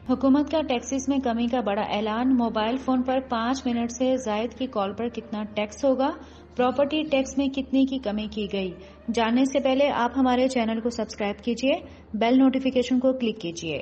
حکومت کا ٹیکسز میں کمی کا بڑا اعلان، موبائل فون پر 5 منٹ سے زائد کی کال پر کتنا ٹیکس ہوگا، پراپرٹی ٹیکس میں کتنی کی کمی کی گئی۔ جاننے سے پہلے آپ ہمارے چینل کو سبسکرائب کیجئے، بیل نوٹیفیکیشن کو کلک کیجئے۔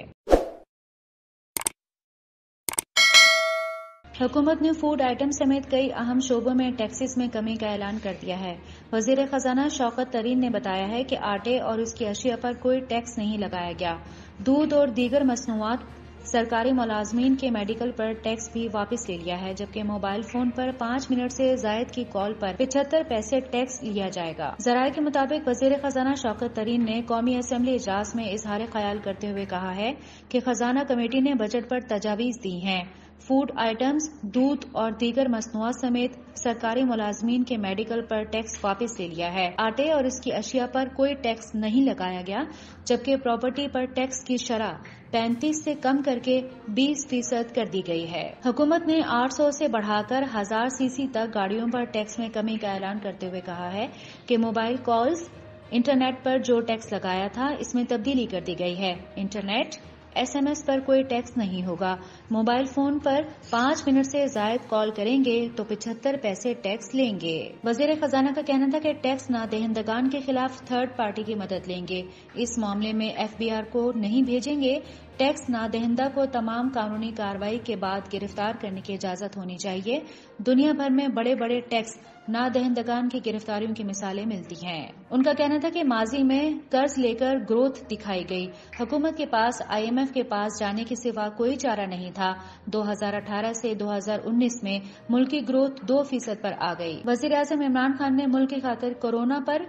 حکومت نے فوڈ آئٹم سمیت کئی اہم شعبوں میں ٹیکسز میں کمی کا اعلان کر دیا ہے۔ وزیر خزانہ شوکت طرین نے بتایا ہے کہ آٹے اور اس کی اشیاء پر کوئی ٹیکس نہیں لگایا گیا۔ دودھ اور دیگر مصنوعات، سرکاری ملازمین کے میڈیکل پر ٹیکس بھی واپس لے لیا ہے، جبکہ موبائل فون پر 5 منٹ سے زائد کی کال پر 75 پیسے ٹیکس لیا جائے گا۔ ذرائع کے مطابق وزیر خزانہ شوکت طرین نے قومی اسمبلی اجلاس میں اظہار خیال کرتے ہوئے کہا ہے کہ خزانہ کمیٹی نے بجٹ پر تجاویز دی ہیں۔ فوڈ آئٹمز، دودھ اور دیگر مصنوعات سمیت سرکاری ملازمین کے میڈیکل پر ٹیکس واپس لے لیا ہے۔ آٹے اور اس کی اشیاء پر کوئی ٹیکس نہیں لگایا گیا، جبکہ پراپرٹی پر ٹیکس کی شرح 35 سے کم کر کے 20% کر دی گئی ہے۔ حکومت نے 800 سے بڑھا کر 1000 سی سی تک گاڑیوں پر ٹیکس میں کمی کا اعلان کرتے ہوئے کہا ہے کہ موبائل کالز، انٹرنیٹ پر جو ٹیکس لگایا تھا اس میں تبدیلی کر دی گئی ہے۔ انٹرنیٹ، SMS پر کوئی ٹیکس نہیں ہوگا۔ موبائل فون پر 5 منٹ سے زائد کال کریں گے تو 75 پیسے ٹیکس لیں گے۔ وزیر خزانہ کا کہنا تھا کہ ٹیکس نہ دہندگان کے خلاف تھرڈ پارٹی کی مدد لیں گے۔ اس معاملے میں FBR کو نہیں بھیجیں گے۔ ٹیکس نہ دہندہ کو تمام قانونی کارروائی کے بعد گرفتار کرنے کی اجازت ہونی چاہیے۔ دنیا بھر میں بڑے بڑے ٹیکس نہ دہندگان کی گرفتاریوں کی مثالیں ملتی ہیں۔ ان کا کہنا تھا کہ ماضی میں قرض لے کر گروتھ دکھائی گئی۔ حکومت کے پاس IMF کے پاس جانے کے سوا کوئی چارہ نہیں تھا۔ 2018 سے 2019 میں ملکی گروتھ 2% پر آ گئی۔ وزیر اعظم عمران خان نے ملک کی خاطر کورونا پر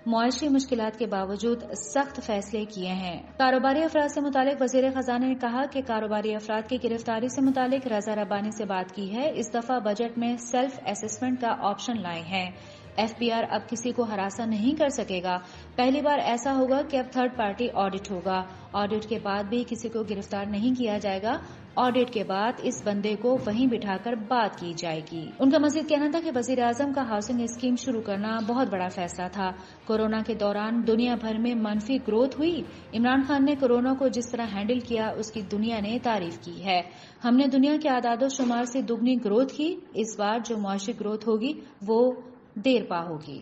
معاشی مشکلات کے باوجود سخت فیصلے کیے ہیں۔ کاروباری افراد سے متعلق وزیر خزانہ نے کہا کہ کاروباری افراد کی گرفتاری سے متعلق رضا ربانی سے بات کی ہے۔ اس دفعہ بجٹ میں سیلف اسسمنٹ کا آپشن لائے ہیں۔ FBR اب کسی کو ہراساں نہیں کر سکے گا۔ پہلی بار ایسا ہوگا کہ اب تھرڈ پارٹی آڈٹ ہوگا۔ آڈٹ کے بعد بھی کسی کو گرفتار نہیں کیا جائے گا۔ آڈٹ کے بعد اس بندے کو وہیں بٹھا کر بات کی جائے گی۔ ان کا مزید کہنا تھا کہ وزیر اعظم کا ہاؤسنگ اسکیم شروع کرنا بہت بڑا فیصلہ تھا۔ کورونا کے دوران دنیا بھر میں منفی گروتھ ہوئی۔ عمران خان نے کورونا کو جس طرح ہینڈل کیا اس کی دنیا نے تعریف کی ہے۔ ہم نے دنیا کے اعداد و شمار سے دگنی گروتھ کی۔ اس بار جو معاشی گروتھ ہوگی وہ دیر پا ہوگی۔